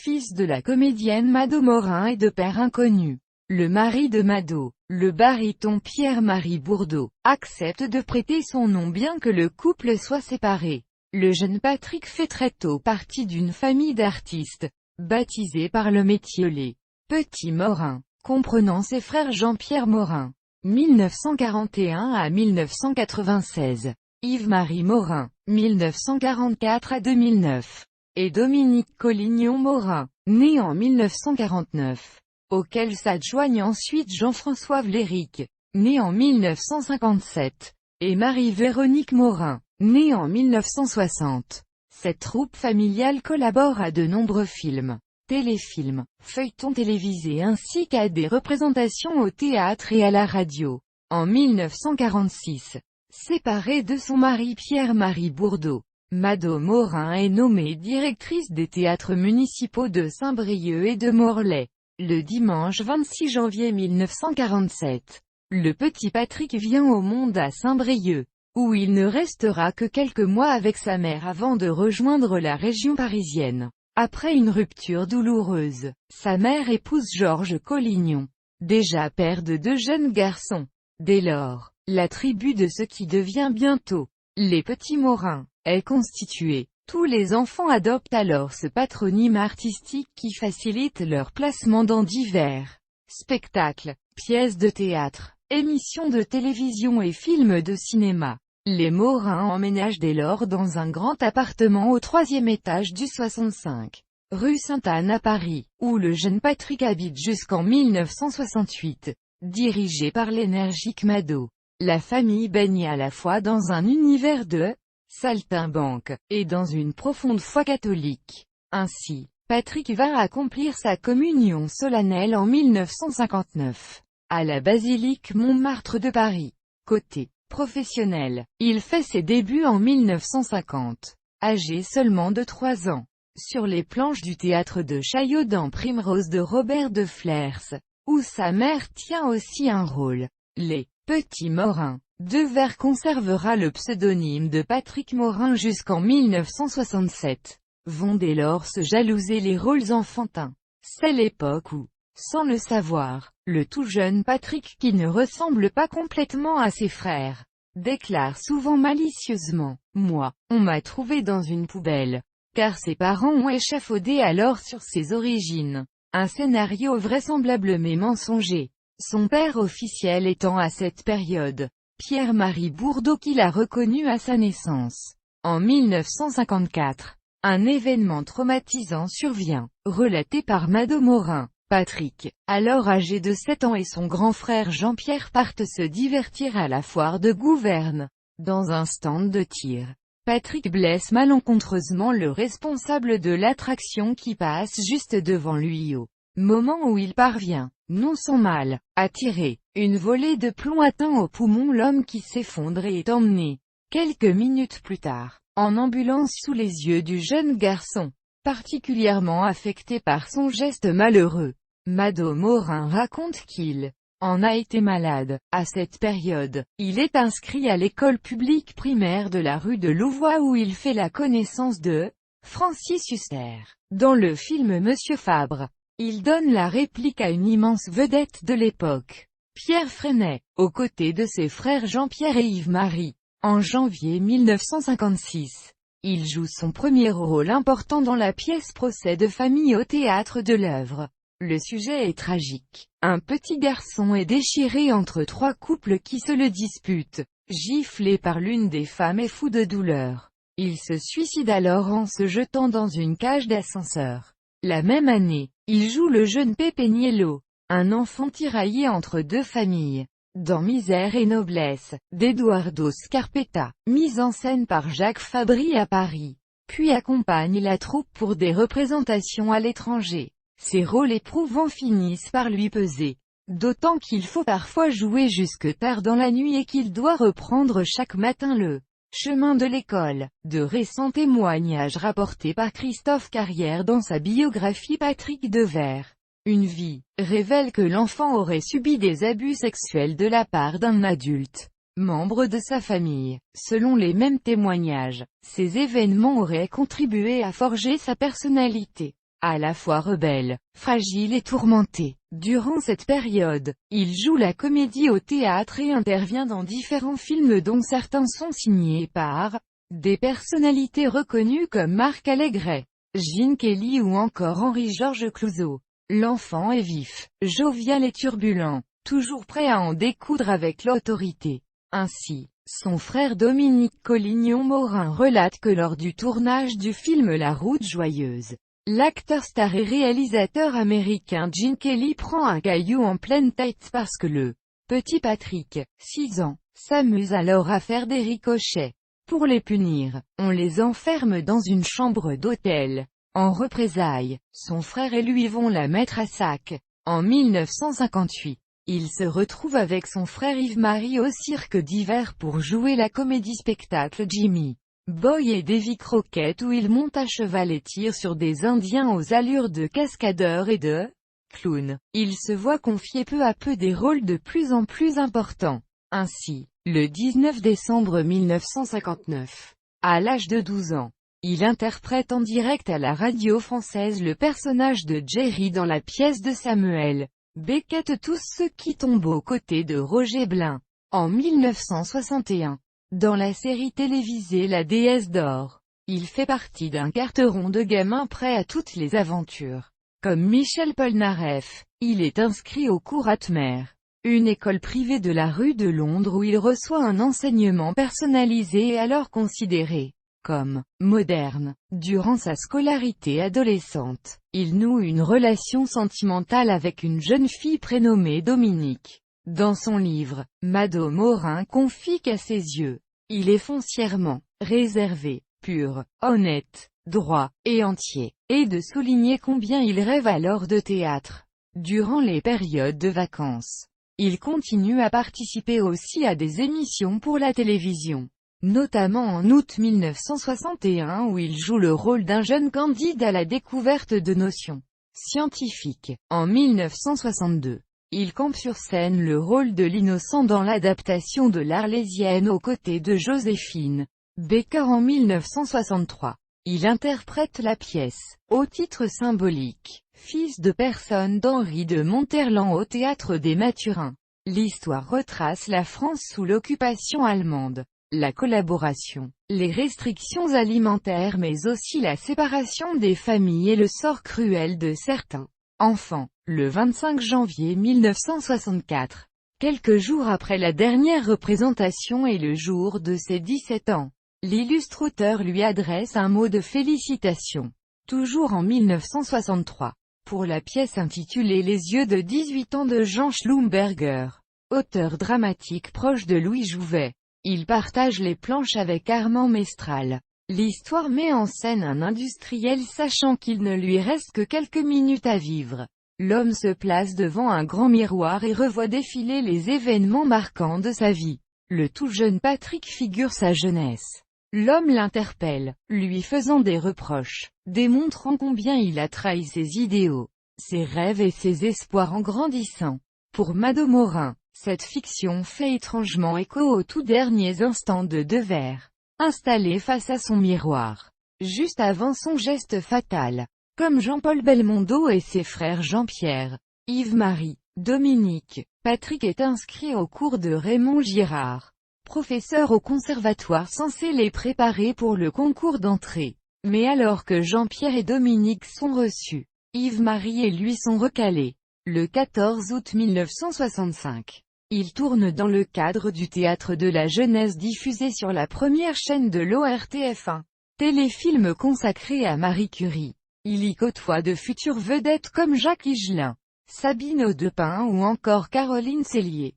fils de la comédienne Mado Morin et de père inconnu. Le mari de Mado, le baryton Pierre-Marie Bourdeau, accepte de prêter son nom bien que le couple soit séparé. Le jeune Patrick fait très tôt partie d'une famille d'artistes, baptisée par le métier les Petits Morin, comprenant ses frères Jean-Pierre Morin, 1941 à 1996, Yves-Marie Morin, 1944 à 2009, et Dominique Collignon Morin, né en 1949, auquel s'adjoignent ensuite Jean-François Vléric, né en 1957, et Marie-Véronique Morin, née en 1960. Cette troupe familiale collabore à de nombreux films, téléfilms, feuilletons télévisés ainsi qu'à des représentations au théâtre et à la radio. En 1946, séparée de son mari Pierre-Marie Bourdeau, Mado Morin est nommée directrice des théâtres municipaux de Saint-Brieuc et de Morlaix. Le dimanche 26 janvier 1947, le petit Patrick vient au monde à Saint-Brieuc, où il ne restera que quelques mois avec sa mère avant de rejoindre la région parisienne. Après une rupture douloureuse, sa mère épouse Georges Collignon, déjà père de 2 jeunes garçons. Dès lors, la tribu de ce qui devient bientôt les Petits Morins est constituée. Tous les enfants adoptent alors ce patronyme artistique qui facilite leur placement dans divers spectacles, pièces de théâtre, émissions de télévision et films de cinéma. Les Morins emménagent dès lors dans un grand appartement au 3e étage du 65, rue Sainte-Anne à Paris, où le jeune Patrick habite jusqu'en 1968. Dirigé par l'énergique Mado, la famille baigne à la fois dans un univers de saltimbanque, et dans une profonde foi catholique. Ainsi, Patrick va accomplir sa communion solennelle en 1959, à la basilique Montmartre de Paris. Côté professionnel, il fait ses débuts en 1950, âgé seulement de 3 ans, sur les planches du théâtre de Chaillot dans Primrose de Robert de Flers, où sa mère tient aussi un rôle. Les Petits Morins Devers conservera le pseudonyme de Patrick Morin jusqu'en 1967. Vont dès lors se jalouser les rôles enfantins. C'est l'époque où, sans le savoir, le tout jeune Patrick qui ne ressemble pas complètement à ses frères, déclare souvent malicieusement « Moi, on m'a trouvé dans une poubelle », car ses parents ont échafaudé alors sur ses origines. Un scénario vraisemblable mais mensonger. Son père officiel étant à cette période Pierre-Marie Bourdeau qu'il a reconnu à sa naissance. En 1954, un événement traumatisant survient, relaté par Mado Morin. Patrick, alors âgé de 7 ans et son grand frère Jean-Pierre partent se divertir à la foire de Gouverne. Dans un stand de tir, Patrick blesse malencontreusement le responsable de l'attraction qui passe juste devant lui au moment où il parvient, non sans mal, à tirer. Une volée de plomb atteint au poumon l'homme qui s'effondre et est emmené, quelques minutes plus tard, en ambulance sous les yeux du jeune garçon, particulièrement affecté par son geste malheureux. Mado Morin raconte qu'il en a été malade. À cette période, il est inscrit à l'école publique primaire de la rue de Louvois où il fait la connaissance de Francis Huster. Dans le film Monsieur Fabre, il donne la réplique à une immense vedette de l'époque, Pierre Freinet, aux côtés de ses frères Jean-Pierre et Yves-Marie. En janvier 1956, il joue son premier rôle important dans la pièce Procès de famille au théâtre de l'Œuvre. Le sujet est tragique. Un petit garçon est déchiré entre 3 couples qui se le disputent. Giflé par l'une des femmes et fou de douleur, il se suicide alors en se jetant dans une cage d'ascenseur. La même année, il joue le jeune Pepe Niello, un enfant tiraillé entre 2 familles. Dans Misère et Noblesse, d'Eduardo Scarpetta, mise en scène par Jacques Fabry à Paris, puis accompagne la troupe pour des représentations à l'étranger. Ses rôles éprouvants finissent par lui peser, d'autant qu'il faut parfois jouer jusque tard dans la nuit et qu'il doit reprendre chaque matin le chemin de l'école. De récents témoignages rapportés par Christophe Carrière dans sa biographie Patrick Devers, Une vie, révèle que l'enfant aurait subi des abus sexuels de la part d'un adulte, membre de sa famille. Selon les mêmes témoignages, ces événements auraient contribué à forger sa personnalité. à la fois rebelle, fragile et tourmenté. Durant cette période, il joue la comédie au théâtre et intervient dans différents films dont certains sont signés par des personnalités reconnues comme Marc Allégret, Gene Kelly ou encore Henri-Georges Clouzot. L'enfant est vif, jovial et turbulent, toujours prêt à en découdre avec l'autorité. Ainsi, son frère Dominique Collignon-Morin relate que lors du tournage du film La Route Joyeuse, l'acteur star et réalisateur américain Gene Kelly prend un caillou en pleine tête parce que le petit Patrick, 6 ans, s'amuse alors à faire des ricochets. Pour les punir, on les enferme dans une chambre d'hôtel. En représailles, son frère et lui vont la mettre à sac. En 1958, il se retrouve avec son frère Yves-Marie au cirque d'hiver pour jouer la comédie-spectacle Jimmy Boy et Davy Crockett où il monte à cheval et tire sur des Indiens aux allures de cascadeur et de clown. Il se voit confier peu à peu des rôles de plus en plus importants. Ainsi, le 19 décembre 1959, à l'âge de 12 ans, il interprète en direct à la radio française le personnage de Jerry dans la pièce de Samuel Beckett Tous ceux qui tombent aux côtés de Roger Blin. En 1961, dans la série télévisée La Déesse d'Or, il fait partie d'un carteron de gamins prêts à toutes les aventures. Comme Michel Polnareff, il est inscrit au cours Atmer, une école privée de la rue de Londres où il reçoit un enseignement personnalisé et alors considéré comme moderne. Durant sa scolarité adolescente, il noue une relation sentimentale avec une jeune fille prénommée Dominique. Dans son livre, Mado Morin confie qu'à ses yeux, il est foncièrement réservé, pur, honnête, droit, et entier, et de souligner combien il rêve alors de théâtre. Durant les périodes de vacances, il continue à participer aussi à des émissions pour la télévision, notamment en août 1961 où il joue le rôle d'un jeune candidat à la découverte de notions scientifiques. En 1962, il campe sur scène le rôle de l'innocent dans l'adaptation de l'Arlésienne aux côtés de Joséphine Baker. En 1963, il interprète la pièce, au titre symbolique, Fils de personne d'Henri de Monterland au théâtre des Mathurins. L'histoire retrace la France sous l'occupation allemande, la collaboration, les restrictions alimentaires mais aussi la séparation des familles et le sort cruel de certains enfants. Le 25 janvier 1964, quelques jours après la dernière représentation et le jour de ses 17 ans, l'illustre auteur lui adresse un mot de félicitation. Toujours en 1963, pour la pièce intitulée Les yeux de 18 ans de Jean Schlumberger, auteur dramatique proche de Louis Jouvet. Il partage les planches avec Armand Mestral. L'histoire met en scène un industriel sachant qu'il ne lui reste que quelques minutes à vivre. L'homme se place devant un grand miroir et revoit défiler les événements marquants de sa vie. Le tout jeune Patrick figure sa jeunesse. L'homme l'interpelle, lui faisant des reproches, démontrant combien il a trahi ses idéaux, ses rêves et ses espoirs en grandissant. Pour Mado Morin, cette fiction fait étrangement écho aux tout derniers instants de Devers, installé face à son miroir, juste avant son geste fatal. Comme Jean-Paul Belmondo et ses frères Jean-Pierre, Yves-Marie, Dominique, Patrick est inscrit au cours de Raymond Girard, professeur au conservatoire censé les préparer pour le concours d'entrée. Mais alors que Jean-Pierre et Dominique sont reçus, Yves-Marie et lui sont recalés. Le 14 août 1965, il tourne dans le cadre du Théâtre de la Jeunesse diffusé sur la première chaîne de l'ORTF1, téléfilm consacré à Marie Curie. Il y côtoie de futures vedettes comme Jacques Higelin, Sabine Audepin ou encore Caroline Cellier.